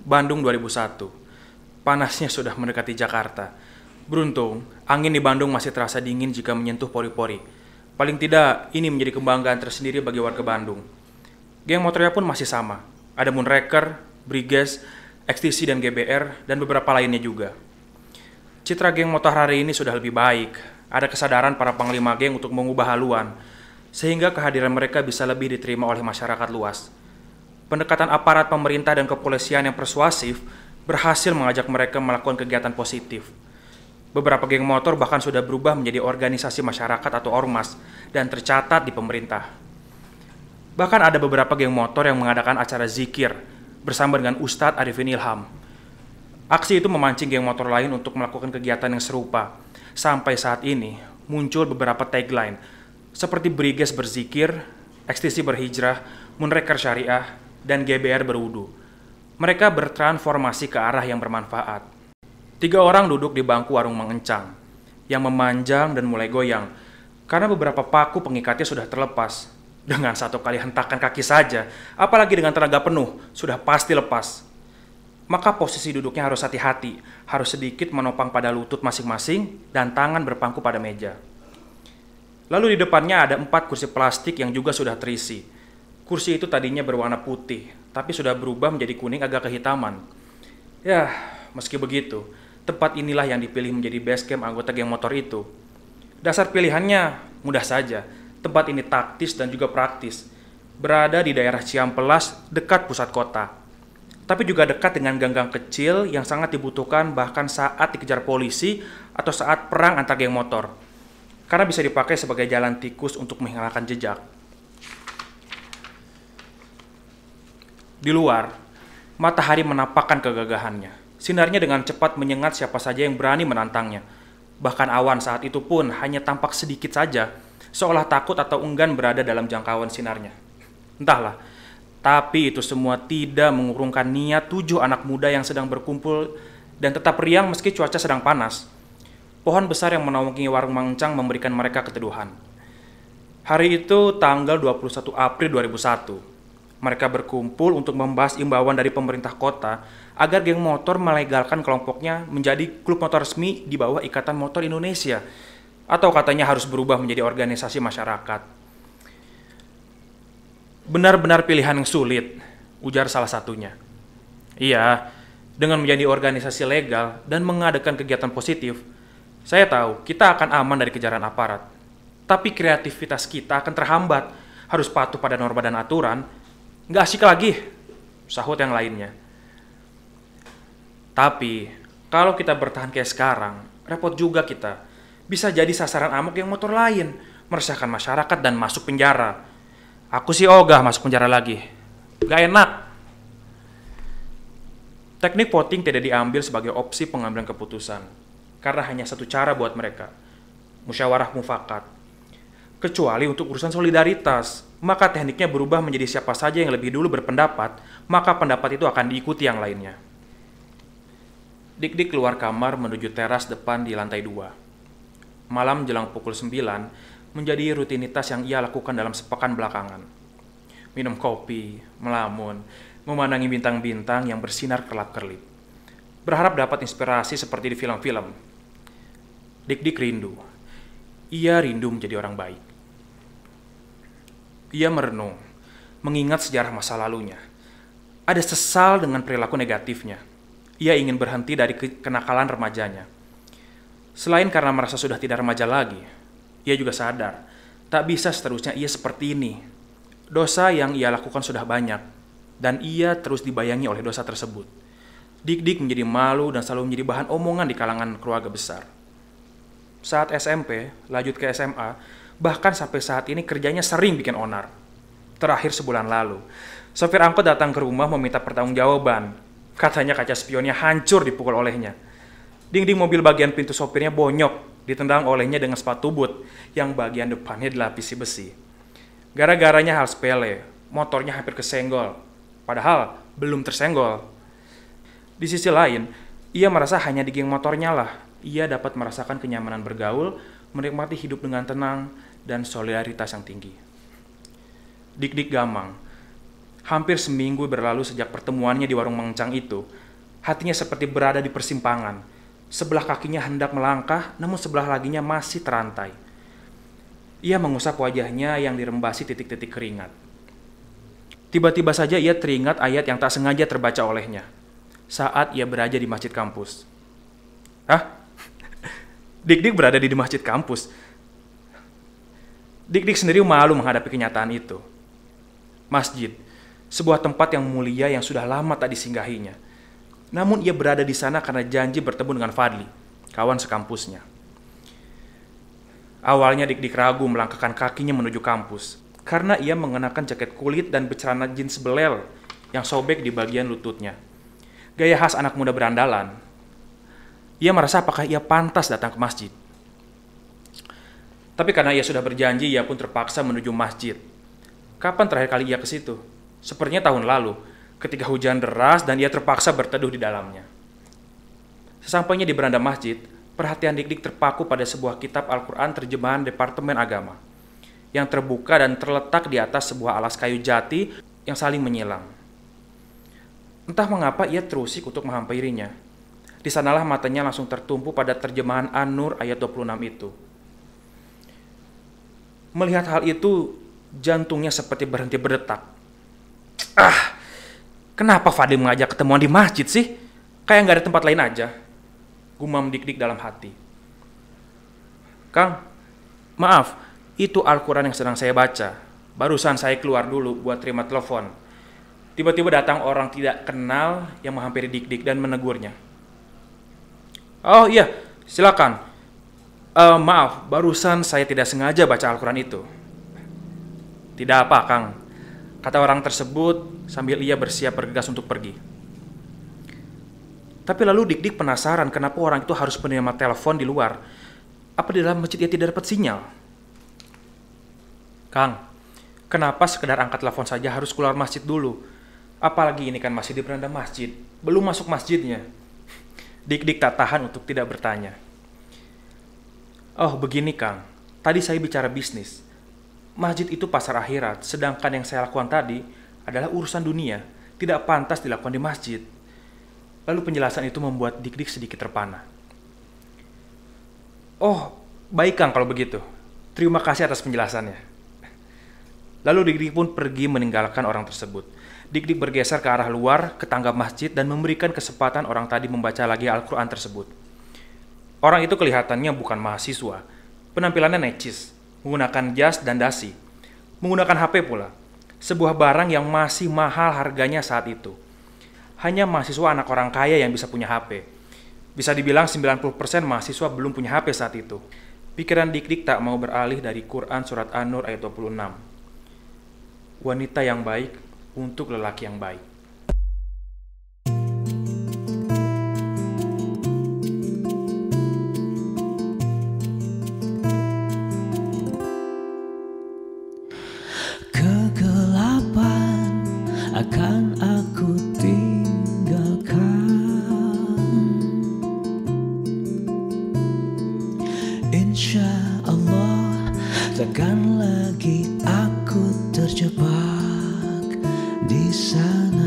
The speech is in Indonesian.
Bandung 2001. Panasnya sudah mendekati Jakarta. Beruntung, angin di Bandung masih terasa dingin jika menyentuh pori-pori. Paling tidak, ini menjadi kebanggaan tersendiri bagi warga Bandung. Geng motornya pun masih sama. Ada Moonraker, Briges, XTC dan GBR, dan beberapa lainnya juga. Citra geng motor hari ini sudah lebih baik. Ada kesadaran para panglima geng untuk mengubah haluan, sehingga kehadiran mereka bisa lebih diterima oleh masyarakat luas. Pendekatan aparat pemerintah dan kepolisian yang persuasif berhasil mengajak mereka melakukan kegiatan positif. Beberapa geng motor bahkan sudah berubah menjadi organisasi masyarakat atau ormas dan tercatat di pemerintah. Bahkan ada beberapa geng motor yang mengadakan acara zikir bersama dengan Ustadz Arifin Ilham. Aksi itu memancing geng motor lain untuk melakukan kegiatan yang serupa. Sampai saat ini muncul beberapa tagline seperti Briges berzikir, XTC berhijrah, Moonraker syariah, dan GBR berwudu. Mereka bertransformasi ke arah yang bermanfaat. 3 orang duduk di bangku warung Mang Encang yang memanjang dan mulai goyang karena beberapa paku pengikatnya sudah terlepas. Dengan satu kali hentakan kaki saja, apalagi dengan tenaga penuh, sudah pasti lepas. Maka posisi duduknya harus hati-hati, harus sedikit menopang pada lutut masing-masing dan tangan berpangku pada meja. Lalu di depannya ada 4 kursi plastik yang juga sudah terisi. Kursi itu tadinya berwarna putih, tapi sudah berubah menjadi kuning agak kehitaman. Ya, meski begitu, tempat inilah yang dipilih menjadi base camp anggota geng motor itu. Dasar pilihannya mudah saja, tempat ini taktis dan juga praktis. Berada di daerah Ciampelas, dekat pusat kota. Tapi juga dekat dengan gang-gang kecil yang sangat dibutuhkan bahkan saat dikejar polisi atau saat perang antar geng motor. Karena bisa dipakai sebagai jalan tikus untuk menghilangkan jejak. Di luar, matahari menampakkan kegagahannya. Sinarnya dengan cepat menyengat siapa saja yang berani menantangnya. Bahkan awan saat itu pun hanya tampak sedikit saja, seolah takut atau enggan berada dalam jangkauan sinarnya. Entahlah, tapi itu semua tidak mengurungkan niat 7 anak muda yang sedang berkumpul dan tetap riang meski cuaca sedang panas. Pohon besar yang menaungi warung Mang Encang memberikan mereka keteduhan. Hari itu tanggal 21 April 2001. Mereka berkumpul untuk membahas imbauan dari pemerintah kota agar geng motor melegalkan kelompoknya menjadi klub motor resmi di bawah Ikatan Motor Indonesia, atau katanya harus berubah menjadi organisasi masyarakat. Benar-benar pilihan yang sulit, ujar salah satunya. Iya, dengan menjadi organisasi legal dan mengadakan kegiatan positif, saya tahu kita akan aman dari kejaran aparat. Tapi kreativitas kita akan terhambat, harus patuh pada norma dan aturan. Nggak asik lagi, sahut yang lainnya. Tapi, kalau kita bertahan kayak sekarang, repot juga kita. Bisa jadi sasaran amok yang motor lain, meresahkan masyarakat dan masuk penjara. Aku sih ogah masuk penjara lagi. Gak enak. Teknik voting tidak diambil sebagai opsi pengambilan keputusan. Karena hanya satu cara buat mereka. Musyawarah mufakat. Kecuali untuk urusan solidaritas. Maka tekniknya berubah menjadi siapa saja yang lebih dulu berpendapat, maka pendapat itu akan diikuti yang lainnya. Dik-dik keluar kamar menuju teras depan di lantai 2. Malam jelang pukul 9, menjadi rutinitas yang ia lakukan dalam sepekan belakangan. Minum kopi, melamun, memandangi bintang-bintang yang bersinar kerlap-kerlip. Berharap dapat inspirasi seperti di film-film. Dik-dik rindu. Ia rindu menjadi orang baik. Ia merenung, mengingat sejarah masa lalunya. Ada sesal dengan perilaku negatifnya. Ia ingin berhenti dari kenakalan remajanya. Selain karena merasa sudah tidak remaja lagi, ia juga sadar, tak bisa seterusnya ia seperti ini. Dosa yang ia lakukan sudah banyak, dan ia terus dibayangi oleh dosa tersebut. Dik-dik menjadi malu dan selalu menjadi bahan omongan di kalangan keluarga besar. Saat SMP, lanjut ke SMA, bahkan sampai saat ini kerjanya sering bikin onar. Terakhir sebulan lalu, sopir angkot datang ke rumah meminta pertanggungjawaban. Katanya kaca spionnya hancur dipukul olehnya. Dinding mobil bagian pintu sopirnya bonyok, ditendang olehnya dengan sepatu boot yang bagian depannya dilapisi besi. Gara-garanya hal sepele, motornya hampir kesenggol. Padahal belum tersenggol. Di sisi lain, ia merasa hanya di geng motornya lah ia dapat merasakan kenyamanan bergaul, menikmati hidup dengan tenang, dan solidaritas yang tinggi. Dik-dik gamang. Hampir seminggu berlalu sejak pertemuannya di warung Mengcang itu. Hatinya seperti berada di persimpangan. Sebelah kakinya hendak melangkah, namun sebelah laginya masih terantai. Ia mengusap wajahnya yang dirembasi titik-titik keringat. Tiba-tiba saja ia teringat ayat yang tak sengaja terbaca olehnya saat ia berada di masjid kampus. Hah? Dik-dik berada di masjid kampus? Dik-dik sendiri malu menghadapi kenyataan itu. Masjid, sebuah tempat yang mulia yang sudah lama tak disinggahinya. Namun ia berada di sana karena janji bertemu dengan Fadli, kawan sekampusnya. Awalnya Dik-dik ragu melangkahkan kakinya menuju kampus, karena ia mengenakan jaket kulit dan bercelana jeans belel yang sobek di bagian lututnya. Gaya khas anak muda berandalan. Ia merasa apakah ia pantas datang ke masjid. Tapi karena ia sudah berjanji, ia pun terpaksa menuju masjid. Kapan terakhir kali ia ke situ? Sepertinya tahun lalu, ketika hujan deras dan ia terpaksa berteduh di dalamnya. Sesampainya di beranda masjid, perhatian Dik-dik terpaku pada sebuah kitab Al-Quran terjemahan Departemen Agama yang terbuka dan terletak di atas sebuah alas kayu jati yang saling menyilang. Entah mengapa ia terusik untuk menghampirinya. Di sanalah matanya langsung tertumpu pada terjemahan An-Nur ayat 26 itu. Melihat hal itu, jantungnya seperti berhenti berdetak. Kenapa Fadli mengajak ketemuan di masjid sih? Kayak nggak ada tempat lain aja. Gumam Dik-dik dalam hati. Kang, maaf, itu Al-Quran yang sedang saya baca. Barusan saya keluar dulu buat terima telepon. Tiba-tiba datang orang tidak kenal yang menghampiri Dik-dik dan menegurnya. Oh iya, silakan. Maaf, barusan saya tidak sengaja baca Al-Quran itu. Tidak apa, Kang, kata orang tersebut sambil ia bersiap bergegas untuk pergi. Tapi lalu Dik-dik penasaran kenapa orang itu harus menerima telepon di luar. Apa di dalam masjid ia tidak dapat sinyal? Kang, kenapa sekedar angkat telepon saja harus keluar masjid dulu? Apalagi ini kan masih di beranda masjid, belum masuk masjidnya. Dik-dik tak tahan untuk tidak bertanya. Oh begini Kang, tadi saya bicara bisnis. Masjid itu pasar akhirat, sedangkan yang saya lakukan tadi adalah urusan dunia, tidak pantas dilakukan di masjid. Lalu penjelasan itu membuat Dik-dik sedikit terpana. Oh, baik Kang kalau begitu. Terima kasih atas penjelasannya. Lalu Dik-dik pun pergi meninggalkan orang tersebut. Dik-dik bergeser ke arah luar, ke tangga masjid dan memberikan kesempatan orang tadi membaca lagi Al-Quran tersebut. Orang itu kelihatannya bukan mahasiswa. Penampilannya necis, menggunakan jas dan dasi. Menggunakan HP pula. Sebuah barang yang masih mahal harganya saat itu. Hanya mahasiswa anak orang kaya yang bisa punya HP. Bisa dibilang 90% mahasiswa belum punya HP saat itu. Pikiran Dik-dik tak mau beralih dari Quran surat An-Nur ayat 26. Wanita yang baik untuk lelaki yang baik. Kegelapan akan aku tinggalkan. Insya Allah takkan lagi aku terjebak di sana.